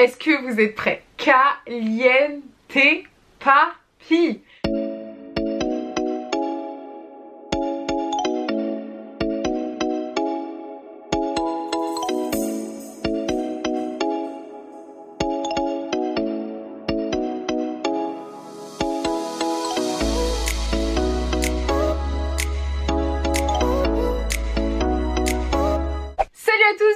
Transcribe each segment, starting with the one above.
Est-ce que vous êtes prêts? Caliente papi.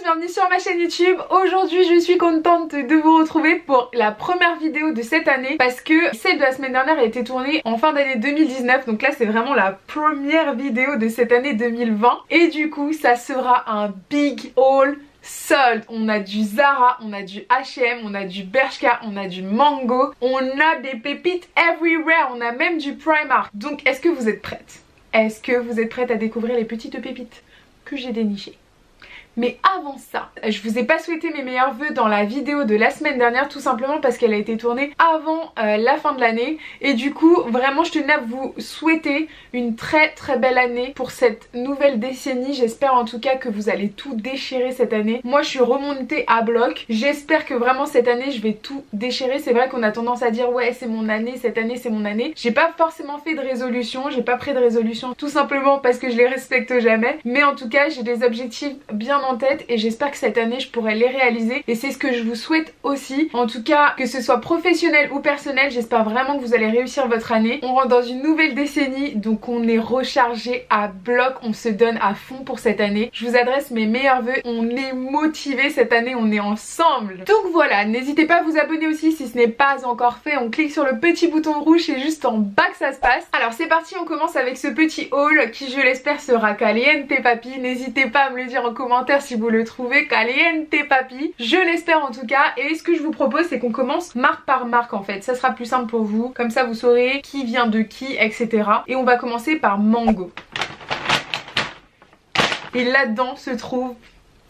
Bienvenue sur ma chaîne YouTube. Aujourd'hui je suis contente de vous retrouver pour la première vidéo de cette année parce que celle de la semaine dernière a été tournée en fin d'année 2019, donc là c'est vraiment la première vidéo de cette année 2020 et du coup ça sera un big haul sold. On a du Zara, on a du H&M, on a du Bershka, on a du Mango, on a des pépites everywhere, on a même du Primark. Donc est-ce que vous êtes prêtes? Est-ce que vous êtes prêtes à découvrir les petites pépites que j'ai dénichées? Mais avant ça, je vous ai pas souhaité mes meilleurs vœux dans la vidéo de la semaine dernière, tout simplement parce qu'elle a été tournée avant la fin de l'année. Et du coup, vraiment je tenais à vous souhaiter une très belle année pour cette nouvelle décennie. J'espère en tout cas que vous allez tout déchirer cette année. Moi je suis remontée à bloc. J'espère que vraiment cette année je vais tout déchirer. C'est vrai qu'on a tendance à dire ouais c'est mon année, cette année c'est mon année. J'ai pas forcément fait de résolution, j'ai pas pris de résolution tout simplement parce que je les respecte jamais. Mais en tout cas j'ai des objectifs bien en tête et j'espère que cette année je pourrai les réaliser et c'est ce que je vous souhaite aussi. En tout cas que ce soit professionnel ou personnel, j'espère vraiment que vous allez réussir votre année. On rentre dans une nouvelle décennie donc on est rechargé à bloc, on se donne à fond pour cette année. Je vous adresse mes meilleurs vœux, on est motivés cette année, on est ensemble. Donc voilà, n'hésitez pas à vous abonner aussi si ce n'est pas encore fait, on clique sur le petit bouton rouge, c'est juste en bas que ça se passe. Alors c'est parti, on commence avec ce petit haul qui je l'espère sera caliente papi. N'hésitez pas à me le dire en commentaire si vous le trouvez caliente papi, je l'espère en tout cas. Et ce que je vous propose c'est qu'on commence marque par marque en fait, ça sera plus simple pour vous, comme ça vous saurez qui vient de qui, etc. Et on va commencer par Mango. Et là-dedans se trouve,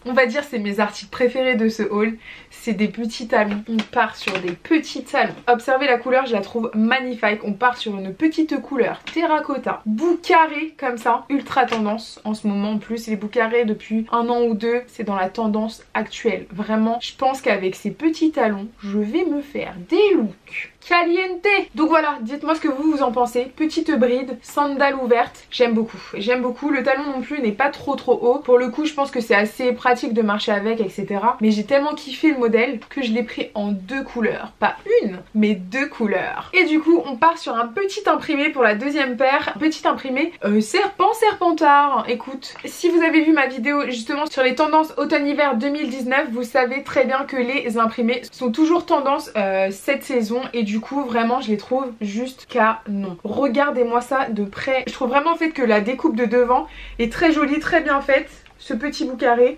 on va dire c'est mes articles préférés de ce haul, c'est des petits talons. On part sur des petits talons. Observez la couleur, je la trouve magnifique. On part sur une petite couleur terracotta, bout carré comme ça, ultra tendance en ce moment. En plus les bouts carrés depuis un an ou deux, c'est dans la tendance actuelle. Vraiment, je pense qu'avec ces petits talons, je vais me faire des looks caliente. Donc voilà, dites-moi ce que vous en pensez. Petite bride, sandale ouverte, j'aime beaucoup. J'aime beaucoup, le talon non plus n'est pas trop haut. Pour le coup je pense que c'est assez pratique de marcher avec, etc. Mais j'ai tellement kiffé le modèle que je l'ai pris en deux couleurs. Pas une, mais deux couleurs. Et du coup on part sur un petit imprimé pour la deuxième paire. Petit imprimé serpentard. Écoute, si vous avez vu ma vidéo justement sur les tendances automne-hiver 2019, vous savez très bien que les imprimés sont toujours tendance cette saison. Et du coup vraiment je les trouve juste canon. Regardez-moi ça de près. Je trouve vraiment en fait que la découpe de devant est très jolie, très bien faite. Ce petit bout carré,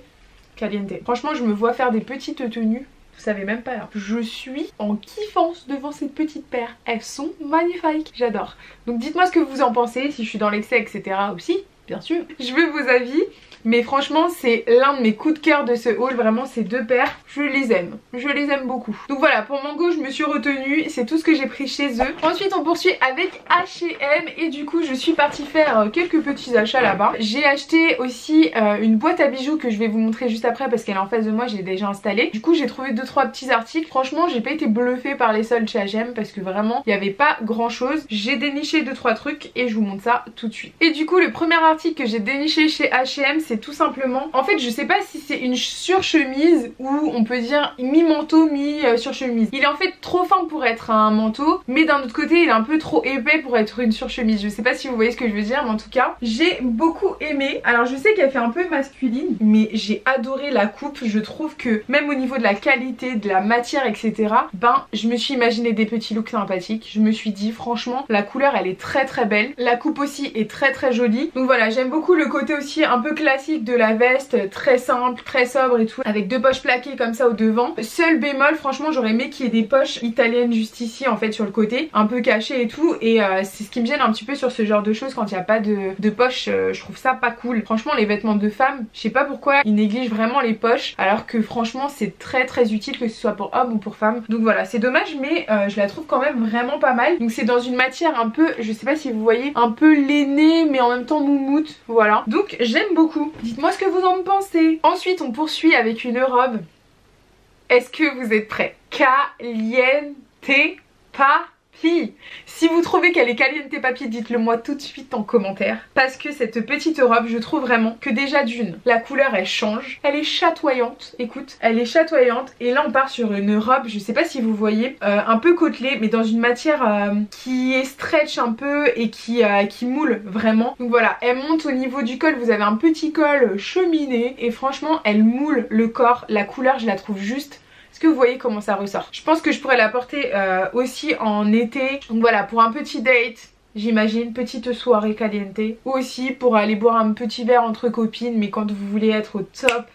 caliente. Franchement je me vois faire des petites tenues. Vous savez même pas là. Je suis en kiffance devant cette petite paire. Elles sont magnifiques. J'adore. Donc dites-moi ce que vous en pensez. Si je suis dans l'excès etc. aussi. Bien sûr. Je veux vos avis. Mais franchement c'est l'un de mes coups de cœur de ce haul. Vraiment ces deux paires je les aime. Je les aime beaucoup. Donc voilà, pour Mango je me suis retenue. C'est tout ce que j'ai pris chez eux. Ensuite on poursuit avec H&M. Et du coup je suis partie faire quelques petits achats là-bas. J'ai acheté aussi une boîte à bijoux que je vais vous montrer juste après parce qu'elle est en face de moi, j'ai déjà installé. Du coup j'ai trouvé 2-3 petits articles. Franchement j'ai pas été bluffée par les soldes chez H&M parce que vraiment il n'y avait pas grand chose. J'ai déniché 2-3 trucs et je vous montre ça tout de suite. Et du coup le premier article que j'ai déniché chez H&M c'est tout simplement, en fait je sais pas si c'est une surchemise ou on peut dire mi-manteau mi-surchemise. Il est en fait trop fin pour être un manteau, mais d'un autre côté il est un peu trop épais pour être une surchemise. Je sais pas si vous voyez ce que je veux dire, mais en tout cas j'ai beaucoup aimé. Alors je sais qu'elle fait un peu masculine, mais j'ai adoré la coupe. Je trouve que même au niveau de la qualité, de la matière etc, ben je me suis imaginé des petits looks sympathiques. Je me suis dit franchement la couleur elle est très belle, la coupe aussi est très jolie. Donc voilà, j'aime beaucoup le côté aussi un peu classique de la veste, très simple, très sobre et tout, avec deux poches plaquées comme ça au devant. Seul bémol, franchement j'aurais aimé qu'il y ait des poches italiennes juste ici en fait sur le côté, un peu cachées et tout, et c'est ce qui me gêne un petit peu sur ce genre de choses quand il n'y a pas de poches. Je trouve ça pas cool. Franchement les vêtements de femmes, je sais pas pourquoi ils négligent vraiment les poches alors que franchement c'est très utile que ce soit pour homme ou pour femme. Donc voilà, c'est dommage mais je la trouve quand même vraiment pas mal. Donc c'est dans une matière un peu, je sais pas si vous voyez, un peu lainée mais en même temps moumoute, voilà. Donc j'aime beaucoup. Dites-moi ce que vous en pensez. Ensuite on poursuit avec une robe. Est-ce que vous êtes prêts? caliente papi. Si vous trouvez qu'elle est caliente papi, dites-le moi tout de suite en commentaire. Parce que cette petite robe, je trouve vraiment que déjà d'une, la couleur elle change. Elle est chatoyante, écoute, elle est chatoyante. Et là on part sur une robe, je sais pas si vous voyez, un peu côtelée, mais dans une matière qui est stretch un peu et qui moule vraiment. Donc voilà, elle monte au niveau du col, vous avez un petit col cheminé. Et franchement, elle moule le corps, la couleur je la trouve juste... Est-ce que vous voyez comment ça ressort? Je pense que je pourrais la porter aussi en été. Donc voilà, pour un petit date, j'imagine, petite soirée caliente. Ou aussi pour aller boire un petit verre entre copines, mais quand vous voulez être au top,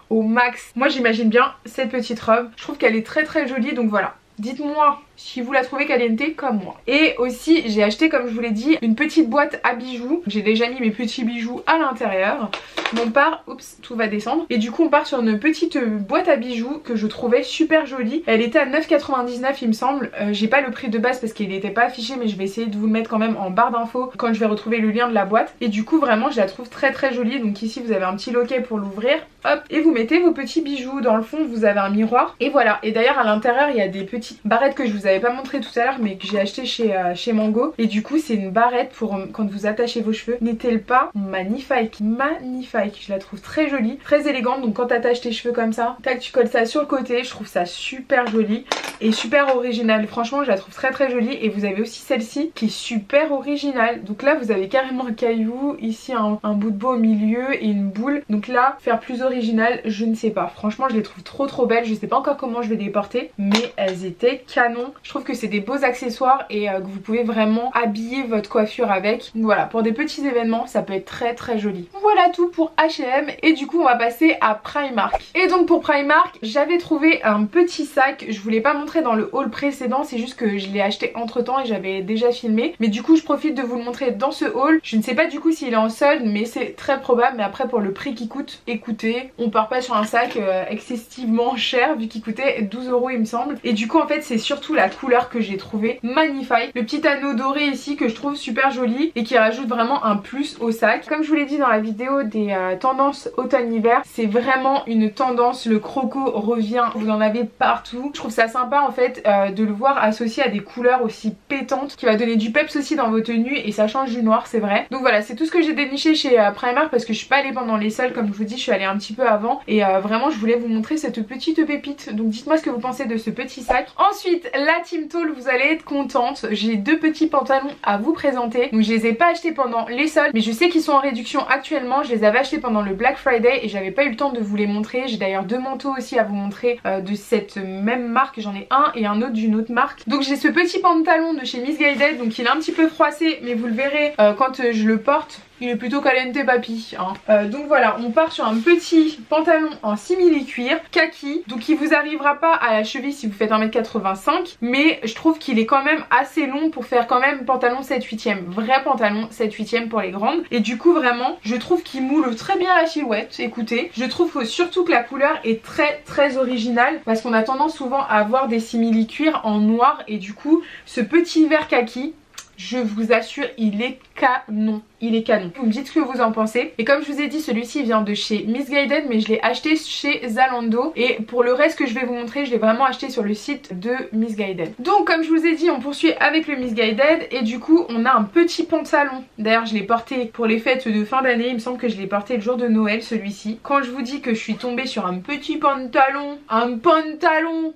au max. Moi j'imagine bien cette petite robe. Je trouve qu'elle est très très jolie, donc voilà. Dites-moi si vous la trouvez caliente comme moi. Et aussi j'ai acheté, comme je vous l'ai dit, une petite boîte à bijoux. J'ai déjà mis mes petits bijoux à l'intérieur. On part, oups, tout va descendre. Et du coup on part sur une petite boîte à bijoux que je trouvais super jolie. Elle était à 9,99 il me semble. J'ai pas le prix de base parce qu'il n'était pas affiché, mais je vais essayer de vous le mettre quand même en barre d'infos quand je vais retrouver le lien de la boîte. Et du coup vraiment je la trouve très très jolie. Donc ici vous avez un petit loquet pour l'ouvrir. Hop, et vous mettez vos petits bijoux. Dans le fond vous avez un miroir. Et voilà, et d'ailleurs à l'intérieur il y a des petites barrettes que je vous avais pas montré tout à l'heure, mais que j'ai acheté chez Mango. Et du coup c'est une barrette pour quand vous attachez vos cheveux. N'est-elle pas magnifique? Magnifique, je la trouve très jolie, très élégante. Donc quand t'attaches tes cheveux comme ça, tac, tu colles ça sur le côté. Je trouve ça super joli et super original. Franchement je la trouve très très jolie. Et vous avez aussi celle-ci qui est super originale. Donc là vous avez carrément un caillou, ici un bout de bois au milieu et une boule. Donc là faire plus original, je ne sais pas. Franchement je les trouve trop belles. Je sais pas encore comment je vais les porter, mais elles étaient canon. Je trouve que c'est des beaux accessoires et que vous pouvez vraiment habiller votre coiffure avec. Donc voilà, pour des petits événements ça peut être très très joli. Voilà tout pour H&M. Et du coup on va passer à Primark. Et donc pour Primark j'avais trouvé un petit sac. Je vous l'ai pas montré dans le haul précédent, c'est juste que je l'ai acheté entre temps et j'avais déjà filmé. Mais du coup je profite de vous le montrer dans ce haul. Je ne sais pas du coup s'il est en solde, mais c'est très probable. Mais après pour le prix qu'il coûte, écoutez, on part pas sur un sac excessivement cher vu qu'il coûtait 12 € il me semble. Et du coup en fait c'est surtout la couleur que j'ai trouvé magnifique. Le petit anneau doré ici que je trouve super joli et qui rajoute vraiment un plus au sac. Comme je vous l'ai dit dans la vidéo des tendances automne-hiver, c'est vraiment une tendance. Le croco revient, vous en avez partout. Je trouve ça sympa en fait de le voir associé à des couleurs aussi pétantes, qui va donner du peps aussi dans vos tenues et ça change du noir, c'est vrai. Donc voilà, c'est tout ce que j'ai déniché chez Primark parce que je suis pas allée pendant les soldes, comme je vous dis, je suis allée un petit peu avant et vraiment je voulais vous montrer cette petite pépite. Donc dites-moi ce que vous pensez de ce petit sac. Ensuite la Team Tall, vous allez être contente, j'ai deux petits pantalons à vous présenter. Donc je les ai pas achetés pendant les soldes, mais je sais qu'ils sont en réduction actuellement. Je les avais achetés pendant le Black Friday et j'avais pas eu le temps de vous les montrer. J'ai d'ailleurs deux manteaux aussi à vous montrer de cette même marque. J'en ai un et un autre d'une autre marque. Donc j'ai ce petit pantalon de chez Missguided, donc il est un petit peu froissé, mais vous le verrez quand je le porte. Il est plutôt caliente papi hein. Donc voilà, on part sur un petit pantalon en simili-cuir kaki. Donc il vous arrivera pas à la cheville si vous faites 1m85, mais je trouve qu'il est quand même assez long pour faire quand même pantalon 7/8e. Vrai pantalon 7/8e pour les grandes. Et du coup vraiment, je trouve qu'il moule très bien la silhouette. Écoutez, je trouve surtout que la couleur est très originale, parce qu'on a tendance souvent à avoir des simili-cuirs en noir. Et du coup, ce petit vert kaki, je vous assure, il est canon. Il est canon. Vous me dites ce que vous en pensez. Et comme je vous ai dit, celui-ci vient de chez Missguided, mais je l'ai acheté chez Zalando. Et pour le reste que je vais vous montrer, je l'ai vraiment acheté sur le site de Missguided. Donc comme je vous ai dit, on poursuit avec le Missguided. Et du coup, on a un petit pantalon. D'ailleurs, je l'ai porté pour les fêtes de fin d'année. Il me semble que je l'ai porté le jour de Noël, celui-ci. Quand je vous dis que je suis tombée sur un petit pantalon,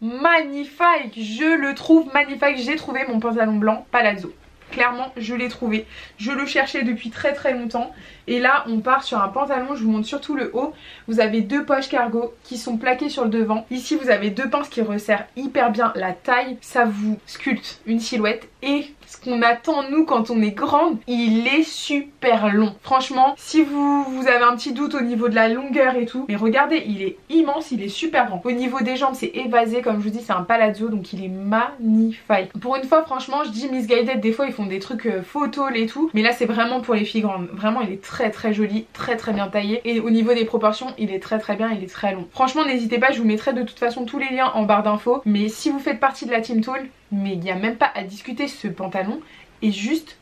magnifique, je le trouve magnifique. J'ai trouvé mon pantalon blanc palazzo. Clairement je l'ai trouvé, je le cherchais depuis très longtemps. Et là on part sur un pantalon, je vous montre surtout le haut. Vous avez deux poches cargo qui sont plaquées sur le devant. Ici vous avez deux pinces qui resserrent hyper bien la taille. Ça vous sculpte une silhouette. Et ce qu'on attend nous quand on est grande, il est super long. Franchement, si vous avez un petit doute au niveau de la longueur et tout, mais regardez, il est immense, il est super grand. Au niveau des jambes c'est évasé, comme je vous dis c'est un palazzo, donc il est magnifique. Pour une fois franchement, je dis Missguided, des fois ils font des trucs photos et tout, mais là c'est vraiment pour les filles grandes. Vraiment il est très joli, très bien taillé. Et au niveau des proportions il est très bien, il est très long. Franchement n'hésitez pas, je vous mettrai de toute façon tous les liens en barre d'infos. Mais si vous faites partie de la Team Tall, mais il n'y a même pas à discuter, ce pantalon est juste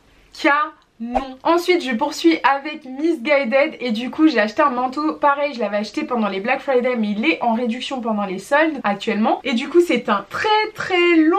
non. Ensuite je poursuis avec Missguided et du coup j'ai acheté un manteau, pareil je l'avais acheté pendant les Black Friday mais il est en réduction pendant les soldes actuellement. Et du coup c'est un très long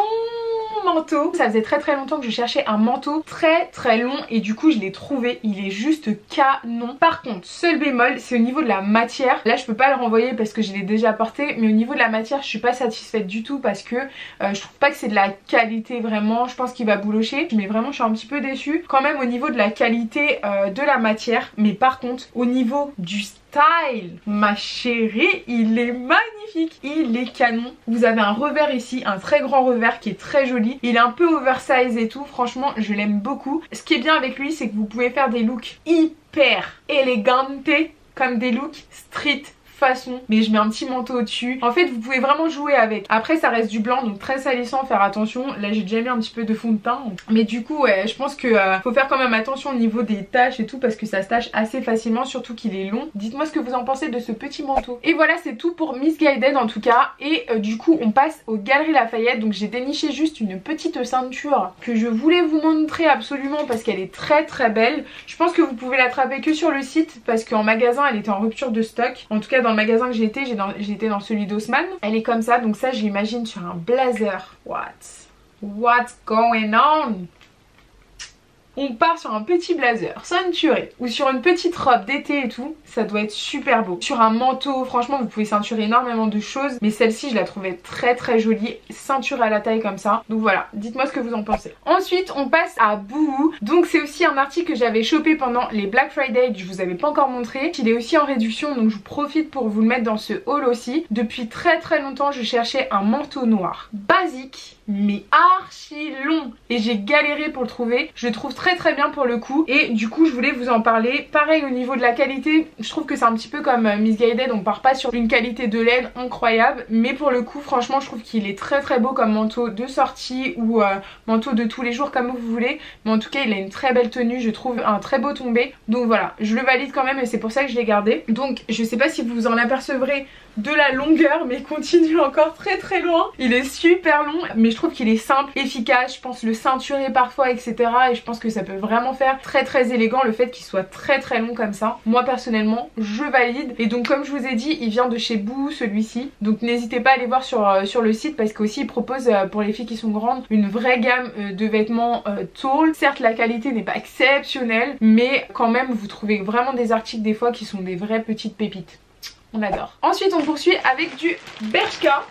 manteau. Ça faisait très longtemps que je cherchais un manteau très long et du coup je l'ai trouvé, il est juste canon. Par contre seul bémol c'est au niveau de la matière, là je peux pas le renvoyer parce que je l'ai déjà porté, mais au niveau de la matière je suis pas satisfaite du tout parce que je trouve pas que c'est de la qualité vraiment, je pense qu'il va boulocher, mais vraiment je suis un petit peu déçue quand même au niveau de la qualité de la matière. Mais par contre au niveau du style, ma chérie, il est magnifique, il est canon. Vous avez un revers ici, un très grand revers qui est très joli, il est un peu oversize et tout, franchement je l'aime beaucoup. Ce qui est bien avec lui c'est que vous pouvez faire des looks hyper élégantes comme des looks street façon, mais je mets un petit manteau au dessus. En fait vous pouvez vraiment jouer avec. Après ça reste du blanc donc très salissant, faire attention. Là j'ai déjà mis un petit peu de fond de teint, mais du coup ouais, je pense que faut faire quand même attention au niveau des taches et tout parce que ça se tache assez facilement, surtout qu'il est long. Dites-moi ce que vous en pensez de ce petit manteau. Et voilà c'est tout pour Missguided en tout cas. Et du coup on passe aux Galeries Lafayette. Donc j'ai déniché juste une petite ceinture que je voulais vous montrer absolument parce qu'elle est très belle. Je pense que vous pouvez l'attraper que sur le site parce qu'en magasin elle était en rupture de stock. En tout cas dans le magasin que j'étais dans celui d'Haussmann. Elle est comme ça, donc ça je l'imagine sur un blazer. What's going on? On part sur un petit blazer ceinturé ou sur une petite robe d'été et tout, ça doit être super beau. Sur un manteau, franchement vous pouvez ceinturer énormément de choses, mais celle-ci je la trouvais très jolie, ceinture à la taille comme ça. Donc voilà, dites-moi ce que vous en pensez. Ensuite on passe à Boohoo. Donc c'est aussi un article que j'avais chopé pendant les Black Friday, je vous avais pas encore montré. Il est aussi en réduction donc je profite pour vous le mettre dans ce haul aussi. Depuis très longtemps je cherchais un manteau noir basique mais archi long et j'ai galéré pour le trouver. Je le trouve très bien pour le coup et du coup je voulais vous en parler. Pareil au niveau de la qualité, je trouve que c'est un petit peu comme Missguided, on part pas sur une qualité de laine incroyable, mais pour le coup franchement je trouve qu'il est très beau comme manteau de sortie ou manteau de tous les jours comme vous voulez, mais en tout cas il a une très belle tenue, je trouve un très beau tombé, donc voilà je le valide quand même et c'est pour ça que je l'ai gardé. Donc je sais pas si vous en apercevrez de la longueur mais il continue encore très loin, il est super long mais je trouve qu'il est simple, efficace, je pense le ceinturer parfois etc et je pense que ça peut vraiment faire très élégant le fait qu'il soit très long comme ça. Moi personnellement je valide et donc comme je vous ai dit il vient de chez Boohoo celui-ci, donc n'hésitez pas à aller voir sur le site parce qu'aussi il propose pour les filles qui sont grandes une vraie gamme de vêtements tall. Certes la qualité n'est pas exceptionnelle mais quand même vous trouvez vraiment des articles des fois qui sont des vraies petites pépites. On adore. Ensuite on poursuit avec du Bershka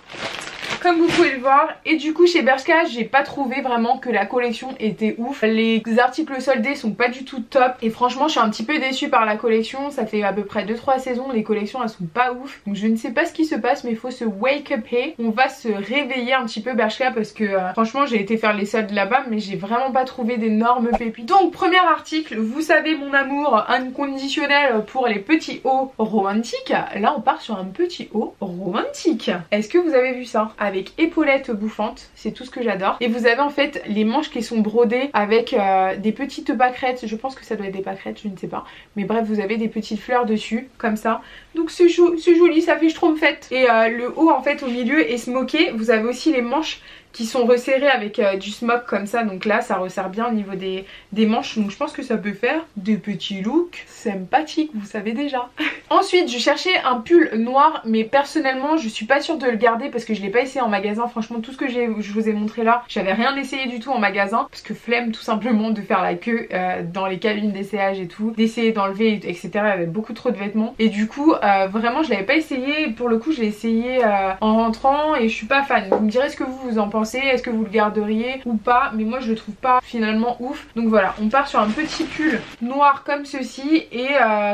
comme vous pouvez le voir, et du coup chez Bershka j'ai pas trouvé vraiment que la collection était ouf. Les articles soldés sont pas du tout top et franchement je suis un petit peu déçue par la collection. Ça fait à peu près 2-3 saisons, les collections elles sont pas ouf, donc je ne sais pas ce qui se passe mais il faut se wake up et on va se réveiller un petit peu Bershka parce que franchement j'ai été faire les soldes là-bas mais j'ai vraiment pas trouvé d'énormes pépites. Donc premier article, vous savez mon amour inconditionnel pour les petits hauts romantiques. Là on part sur un petit haut romantique. Est-ce que vous avez vu ça? Avec épaulettes bouffantes, c'est tout ce que j'adore. Et vous avez en fait les manches qui sont brodées avec des petites pâquerettes, je pense que ça doit être des pâquerettes, je ne sais pas. Mais bref, vous avez des petites fleurs dessus, comme ça. Donc c'est joli, ça fait schtroumpfette. Et le haut en fait au milieu est smoké. Vous avez aussi les manches qui sont resserrées avec du smoke comme ça, donc là ça resserre bien au niveau des manches, donc je pense que ça peut faire des petits looks sympathiques, vous savez déjà. Ensuite je cherchais un pull noir mais personnellement je suis pas sûre de le garder parce que je l'ai pas essayé en magasin. Franchement tout ce que je vous ai montré là, j'avais rien essayé du tout en magasin parce que flemme tout simplement de faire la queue dans les cabines d'essayage et tout, d'essayer d'enlever etc, il y avait beaucoup trop de vêtements et du coup vraiment je l'avais pas essayé. Pour le coup je l'ai essayé en rentrant et je suis pas fan. Vous me direz ce que vous en pensez, est-ce que vous le garderiez ou pas, mais moi je le trouve pas finalement ouf. Donc voilà, on part sur un petit pull noir comme ceci et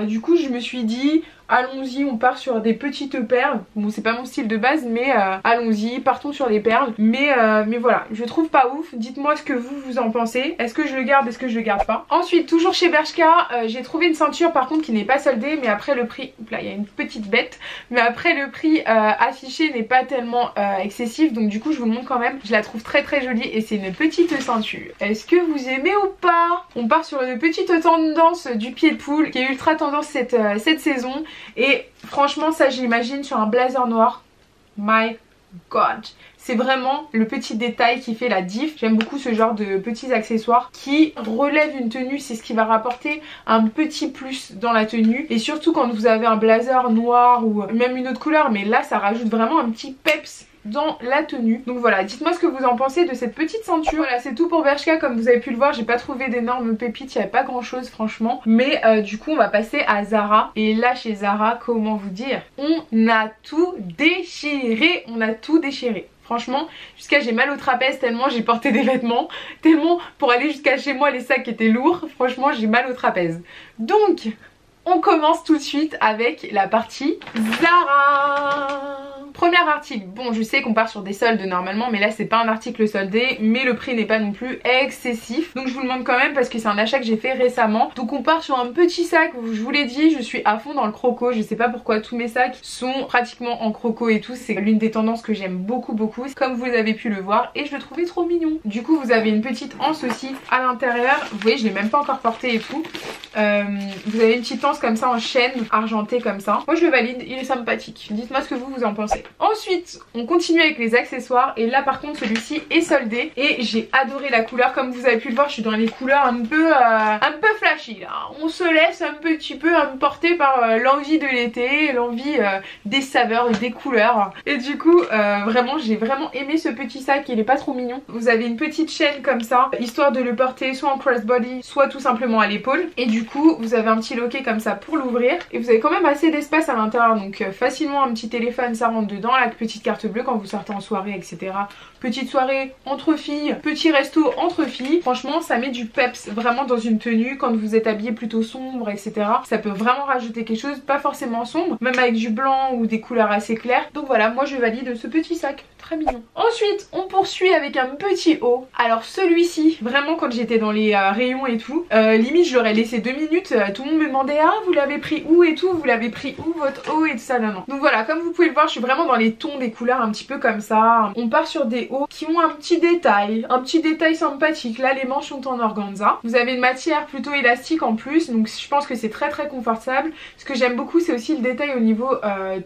du coup je me suis dit allons-y, on part sur des petites perles. Bon c'est pas mon style de base mais allons-y, partons sur des perles. Mais voilà, je trouve pas ouf. Dites-moi ce que vous en pensez. Est-ce que je le garde, est-ce que je le garde pas? Ensuite toujours chez Bershka, j'ai trouvé une ceinture par contre qui n'est pas soldée, mais après le prix, là il y a une petite bête, mais après le prix affiché n'est pas tellement excessif, donc du coup je vous le montre quand même. Je la trouve très jolie et c'est une petite ceinture. Est-ce que vous aimez ou pas? On part sur une petite tendance du pied de poule qui est ultra tendance cette saison. Et franchement ça j'imagine sur un blazer noir. My god, C'est vraiment le petit détail qui fait la diff. J'aime beaucoup ce genre de petits accessoires qui relèvent une tenue, c'est ce qui va rapporter un petit plus dans la tenue. Et surtout quand vous avez un blazer noir ou même une autre couleur, mais là ça rajoute vraiment un petit peps dans la tenue. Donc voilà, dites-moi ce que vous en pensez de cette petite ceinture. Voilà, c'est tout pour Bershka. Comme vous avez pu le voir, j'ai pas trouvé d'énormes pépites, il n'y avait pas grand chose franchement. Mais du coup on va passer à Zara. Et là chez Zara, comment vous dire, on a tout déchiré, on a tout déchiré. Franchement, jusqu'à j'ai mal au trapèze tellement j'ai porté des vêtements, tellement pour aller jusqu'à chez moi les sacs étaient lourds. Franchement j'ai mal au trapèze. Donc on commence tout de suite avec la partie Zara. Premier article, bon je sais qu'on part sur des soldes normalement, mais là c'est pas un article soldé, mais le prix n'est pas non plus excessif, donc je vous le demande quand même parce que c'est un achat que j'ai fait récemment. Donc on part sur un petit sac, je vous l'ai dit, je suis à fond dans le croco, je sais pas pourquoi tous mes sacs sont pratiquement en croco et tout, c'est l'une des tendances que j'aime beaucoup comme vous avez pu le voir, et je le trouvais trop mignon. Du coup vous avez une petite anse aussi à l'intérieur, vous voyez je l'ai même pas encore porté et tout. Vous avez une petite anse comme ça en chaîne argentée comme ça. Moi je le valide, il est sympathique, dites-moi ce que vous en pensez. Ensuite on continue avec les accessoires, et là par contre celui-ci est soldé et j'ai adoré la couleur. Comme vous avez pu le voir, je suis dans les couleurs un peu flashy là. On se laisse un petit peu porter par l'envie de l'été, l'envie des saveurs, des couleurs, et du coup vraiment j'ai vraiment aimé ce petit sac, il est pas trop mignon. Vous avez une petite chaîne comme ça, histoire de le porter soit en crossbody, soit tout simplement à l'épaule, et du coup vous avez un petit loquet comme ça pour l'ouvrir, et vous avez quand même assez d'espace à l'intérieur, donc facilement un petit téléphone ça rentre dedans, la petite carte bleue quand vous sortez en soirée etc. Petite soirée entre filles, petit resto entre filles, franchement ça met du peps vraiment dans une tenue quand vous êtes habillé plutôt sombre etc. Ça peut vraiment rajouter quelque chose, pas forcément sombre, même avec du blanc ou des couleurs assez claires. Donc voilà, moi je valide ce petit sac, très mignon. Ensuite on poursuit avec un petit haut. Alors celui-ci, vraiment quand j'étais dans les rayons et tout, limite je l'aurais laissé 2 minutes, tout le monde me demandait ah vous l'avez pris où et tout, vous l'avez pris où votre haut et tout ça, non. Donc voilà, comme vous pouvez le voir je suis vraiment dans les tons des couleurs un petit peu comme ça. On part sur des hauts qui ont un petit détail sympathique. Là les manches sont en organza, vous avez une matière plutôt élastique en plus, donc je pense que c'est très confortable. Ce que j'aime beaucoup c'est aussi le détail au niveau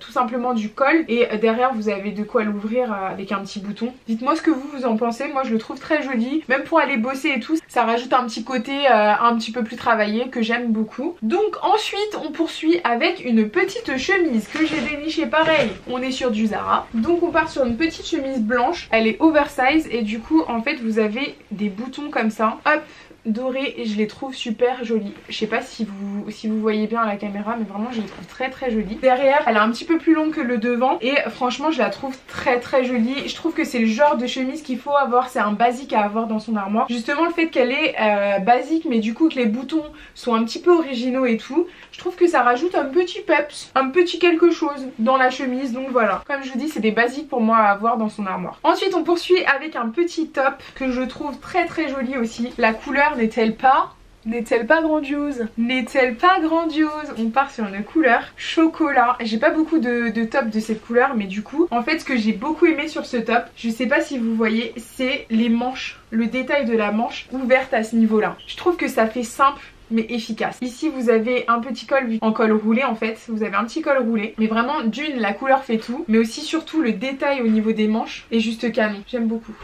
tout simplement du col, et derrière vous avez de quoi l'ouvrir avec un petit bouton. Dites-moi ce que vous en pensez, moi je le trouve très joli, même pour aller bosser et tout, ça rajoute un petit côté un petit peu plus travaillé que j'aime beaucoup. Donc ensuite on poursuit avec une petite chemise que j'ai dénichée, pareil, on est sur du Zara. Donc on part sur une petite chemise blanche, elle est oversize, et du coup en fait vous avez des boutons comme ça, hop, doré, et je les trouve super jolies. Je sais pas si vous voyez bien à la caméra, mais vraiment je les trouve très jolie. Derrière elle est un petit peu plus longue que le devant, et franchement je la trouve très jolie. Je trouve que c'est le genre de chemise qu'il faut avoir, c'est un basique à avoir dans son armoire. Justement le fait qu'elle est basique, mais du coup que les boutons sont un petit peu originaux et tout, je trouve que ça rajoute un petit peps, un petit quelque chose dans la chemise. Donc voilà, comme je vous dis c'est des basiques pour moi à avoir dans son armoire. Ensuite on poursuit avec un petit top que je trouve très joli aussi. La couleur n'est-elle pas grandiose? N'est-elle pas grandiose? On part sur une couleur chocolat. J'ai pas beaucoup de tops de cette couleur, mais du coup en fait ce que j'ai beaucoup aimé sur ce top, je sais pas si vous voyez, c'est les manches, le détail de la manche ouverte à ce niveau là. Je trouve que ça fait simple mais efficace. Ici vous avez un petit col en col roulé, en fait vous avez un petit col roulé, mais vraiment d'une la couleur fait tout, mais aussi surtout le détail au niveau des manches est juste canon, j'aime beaucoup.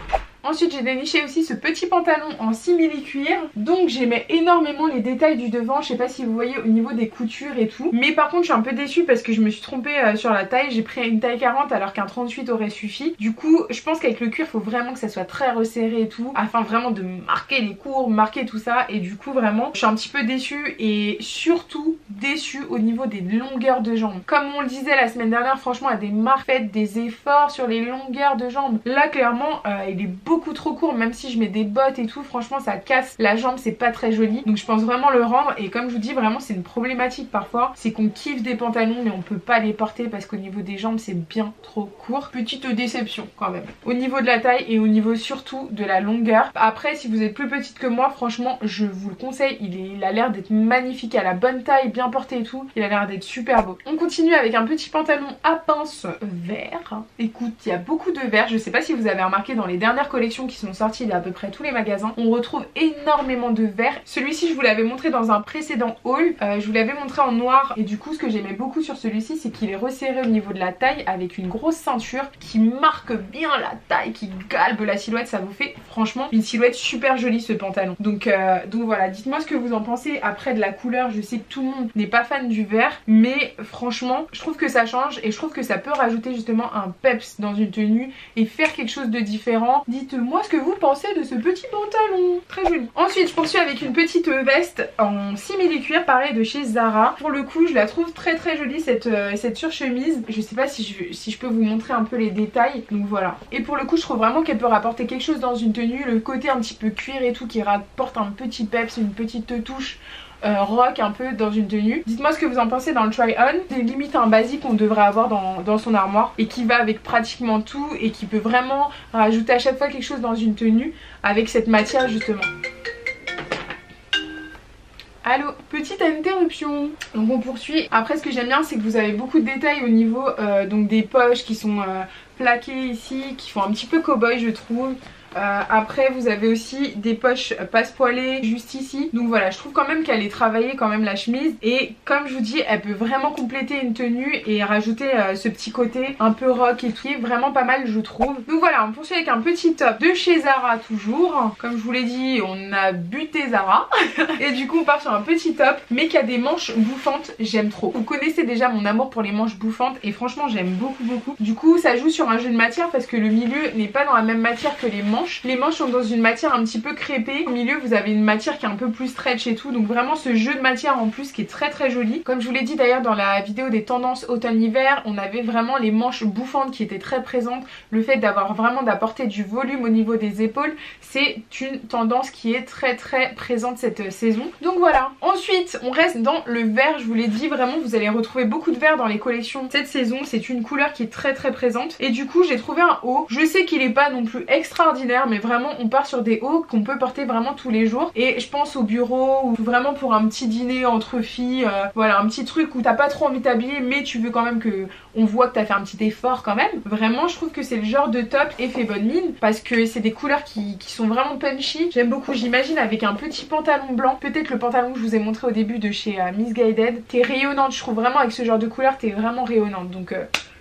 Ensuite j'ai déniché aussi ce petit pantalon en simili cuir, donc j'aimais énormément les détails du devant, je sais pas si vous voyez au niveau des coutures et tout, mais par contre je suis un peu déçue parce que je me suis trompée sur la taille, j'ai pris une taille 40 alors qu'un 38 aurait suffi. Du coup je pense qu'avec le cuir il faut vraiment que ça soit très resserré et tout, afin vraiment de marquer les courbes, marquer tout ça, et du coup vraiment je suis un petit peu déçue, et surtout déçue au niveau des longueurs de jambes. Comme on le disait la semaine dernière, franchement il y a des marques, faites des efforts sur les longueurs de jambes. Là clairement il est beaucoup trop court, même si je mets des bottes et tout, franchement ça casse la jambe, c'est pas très joli. Donc je pense vraiment le rendre, et comme je vous dis vraiment c'est une problématique parfois, c'est qu'on kiffe des pantalons mais on peut pas les porter parce qu'au niveau des jambes c'est bien trop court. Petite déception quand même au niveau de la taille et au niveau surtout de la longueur. Après si vous êtes plus petite que moi, franchement je vous le conseille, il a l'air d'être magnifique, à la bonne taille, bien porté et tout, il a l'air d'être super beau. On continue avec un petit pantalon à pince vert. Écoute, il y a beaucoup de vert, je sais pas si vous avez remarqué dans les dernières collections collections qui sont sorties d'à peu près tous les magasins. On retrouve énormément de vert. Celui-ci je vous l'avais montré dans un précédent haul, je vous l'avais montré en noir et du coup ce que j'aimais beaucoup sur celui-ci c'est qu'il est resserré au niveau de la taille avec une grosse ceinture qui marque bien la taille, qui galbe la silhouette. Ça vous fait franchement une silhouette super jolie ce pantalon. Donc voilà, dites-moi ce que vous en pensez après de la couleur. Je sais que tout le monde n'est pas fan du vert, mais franchement je trouve que ça change et je trouve que ça peut rajouter justement un peps dans une tenue et faire quelque chose de différent. Dites-moi ce que vous pensez de ce petit pantalon, très joli. Ensuite je poursuis avec une petite veste en simili-cuir, pareil de chez Zara. Pour le coup je la trouve très jolie cette surchemise. Je sais pas si je peux vous montrer un peu les détails, donc voilà. Et pour le coup je trouve vraiment qu'elle peut rapporter quelque chose dans une tenue, le côté un petit peu cuir et tout qui rapporte un petit peps, une petite touche rock un peu dans une tenue. Dites-moi ce que vous en pensez dans le try-on. C'est limite un basique qu'on devrait avoir dans son armoire et qui va avec pratiquement tout et qui peut vraiment rajouter à chaque fois quelque chose dans une tenue avec cette matière justement. Allô, petite interruption. Donc on poursuit. Après ce que j'aime bien c'est que vous avez beaucoup de détails au niveau donc des poches qui sont plaquées ici, qui font un petit peu cow-boy je trouve. Après vous avez aussi des poches passe-poilées juste ici. Donc voilà, je trouve quand même qu'elle est travaillée quand même la chemise. Et comme je vous dis, elle peut vraiment compléter une tenue et rajouter ce petit côté un peu rock et tout, qui est vraiment pas mal je trouve. Donc voilà, on poursuit avec un petit top de chez Zara toujours. Comme je vous l'ai dit, on a buté Zara. Et du coup on part sur un petit top mais qui a des manches bouffantes, j'aime trop. Vous connaissez déjà mon amour pour les manches bouffantes et franchement j'aime beaucoup. Du coup ça joue sur un jeu de matière parce que le milieu n'est pas dans la même matière que les manches. Les manches sont dans une matière un petit peu crêpée. Au milieu vous avez une matière qui est un peu plus stretch et tout. Donc vraiment ce jeu de matière en plus qui est très joli. Comme je vous l'ai dit d'ailleurs dans la vidéo des tendances automne-hiver, on avait vraiment les manches bouffantes qui étaient très présentes. Le fait d'avoir vraiment d'apporter du volume au niveau des épaules, c'est une tendance qui est très présente cette saison. Donc voilà. Ensuite on reste dans le vert. Je vous l'ai dit, vraiment vous allez retrouver beaucoup de vert dans les collections cette saison. C'est une couleur qui est très présente. Et du coup j'ai trouvé un haut. Je sais qu'il est pas non plus extraordinaire, mais vraiment on part sur des hauts qu'on peut porter vraiment tous les jours. Et je pense au bureau ou vraiment pour un petit dîner entre filles, voilà, un petit truc où t'as pas trop envie de t'habiller mais tu veux quand même que on voit que t'as fait un petit effort quand même. Vraiment je trouve que c'est le genre de top et fait bonne mine parce que c'est des couleurs qui sont vraiment punchy. J'aime beaucoup, j'imagine avec un petit pantalon blanc, peut-être le pantalon que je vous ai montré au début de chez Missguided. T'es rayonnante, je trouve vraiment avec ce genre de couleur t'es vraiment rayonnante, donc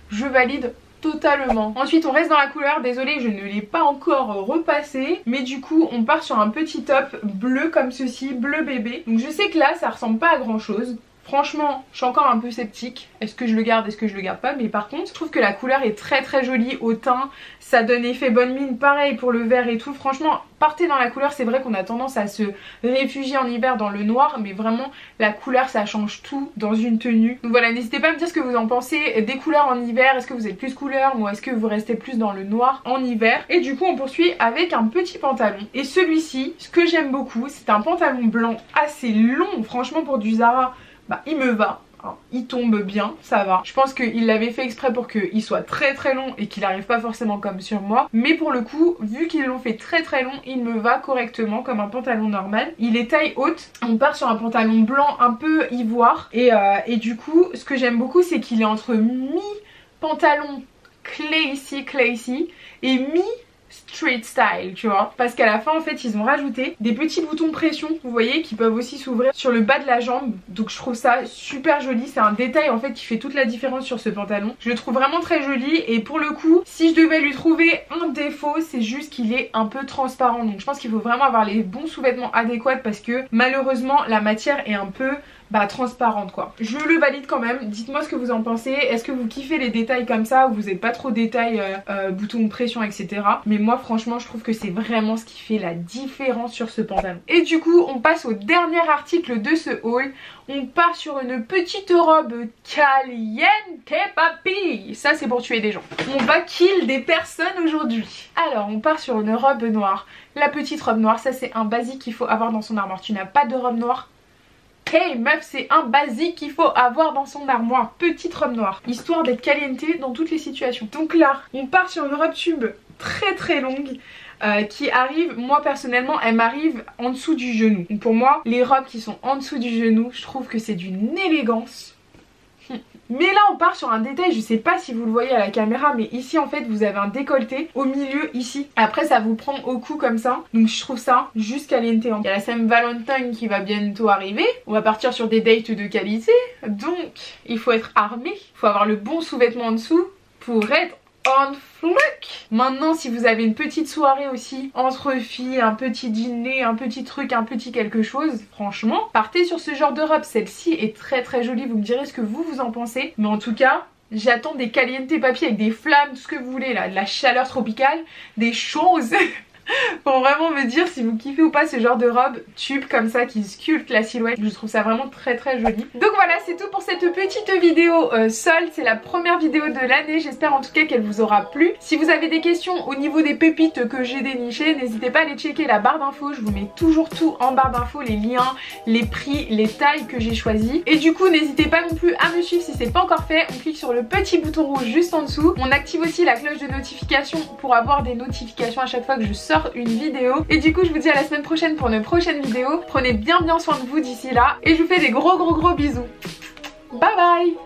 je valide totalement. Ensuite on reste dans la couleur, désolée je ne l'ai pas encore repassé, mais du coup on part sur un petit top bleu comme ceci, bleu bébé. Donc je sais que là ça ressemble pas à grand chose. Franchement, je suis encore un peu sceptique. Est-ce que je le garde, est-ce que je le garde pas? Mais par contre, je trouve que la couleur est très jolie au teint. Ça donne effet bonne mine, pareil pour le vert et tout. Franchement, partez dans la couleur. C'est vrai qu'on a tendance à se réfugier en hiver dans le noir, mais vraiment, la couleur, ça change tout dans une tenue. Donc voilà, n'hésitez pas à me dire ce que vous en pensez des couleurs en hiver. Est-ce que vous êtes plus couleur ou est-ce que vous restez plus dans le noir en hiver? Et du coup, on poursuit avec un petit pantalon. Et celui-ci, ce que j'aime beaucoup, c'est un pantalon blanc assez long. Franchement, pour du Zara, bah il me va, hein, il tombe bien, ça va. Je pense qu'il l'avait fait exprès pour qu'il soit très long et qu'il arrive pas forcément comme sur moi. Mais pour le coup, vu qu'ils l'ont fait très long, il me va correctement comme un pantalon normal. Il est taille haute, on part sur un pantalon blanc un peu ivoire. Et du coup, ce que j'aime beaucoup, c'est qu'il est entre mi-pantalon clé ici et street style, tu vois, parce qu'à la fin en fait ils ont rajouté des petits boutons pression, vous voyez, qui peuvent aussi s'ouvrir sur le bas de la jambe. Donc je trouve ça super joli, c'est un détail en fait qui fait toute la différence sur ce pantalon. Je le trouve vraiment très joli et pour le coup, si je devais lui trouver un défaut, c'est juste qu'il est un peu transparent. Donc je pense qu'il faut vraiment avoir les bons sous-vêtements adéquats parce que malheureusement la matière est un peu transparente quoi. Je le valide quand même, dites-moi ce que vous en pensez. Est-ce que vous kiffez les détails comme ça ou vous n'êtes pas trop détails boutons de pression etc. Mais moi franchement je trouve que c'est vraiment ce qui fait la différence sur ce pantalon. Et du coup on passe au dernier article de ce haul. On part sur une petite robe caliente papi. Ça c'est pour tuer des gens. On va kill des personnes aujourd'hui. Alors on part sur une robe noire. La petite robe noire, ça c'est un basique qu'il faut avoir dans son armoire. Tu n'as pas de robe noire? Hey meuf, c'est un basique qu'il faut avoir dans son armoire. Petite robe noire, histoire d'être caliente dans toutes les situations. Donc là, on part sur une robe tube très longue qui arrive, moi personnellement, elle m'arrive en dessous du genou. Donc pour moi, les robes qui sont en dessous du genou, je trouve que c'est d'une élégance. Mais là on part sur un détail, je sais pas si vous le voyez à la caméra, mais ici en fait vous avez un décolleté au milieu ici. Après ça vous prend au cou comme ça, donc je trouve ça juste caliente. Il y a la Saint Valentin qui va bientôt arriver, on va partir sur des dates de qualité, donc il faut être armé, il faut avoir le bon sous-vêtement en dessous pour être on fleek. Maintenant si vous avez une petite soirée aussi entre filles, un petit dîner, un petit truc, un petit quelque chose, franchement partez sur ce genre de robe. Celle-ci est très très jolie, vous me direz ce que vous en pensez, mais en tout cas j'attends des caliente papier avec des flammes, tout ce que vous voulez là, de la chaleur tropicale, des choses pour vraiment me dire si vous kiffez ou pas ce genre de robe tube comme ça qui sculpte la silhouette. Je trouve ça vraiment très très joli. Donc voilà, c'est tout pour cette petite vidéo solde. C'est la première vidéo de l'année. J'espère en tout cas qu'elle vous aura plu. Si vous avez des questions au niveau des pépites que j'ai dénichées, n'hésitez pas à aller checker la barre d'infos. Je vous mets toujours tout en barre d'infos, les liens, les prix, les tailles que j'ai choisies. Et du coup n'hésitez pas non plus à me suivre si c'est pas encore fait. On clique sur le petit bouton rouge juste en dessous. On active aussi la cloche de notification pour avoir des notifications à chaque fois que je sors une vidéo. Et du coup je vous dis à la semaine prochaine pour une prochaine vidéo. Prenez bien soin de vous d'ici là et je vous fais des gros bisous. Bye bye.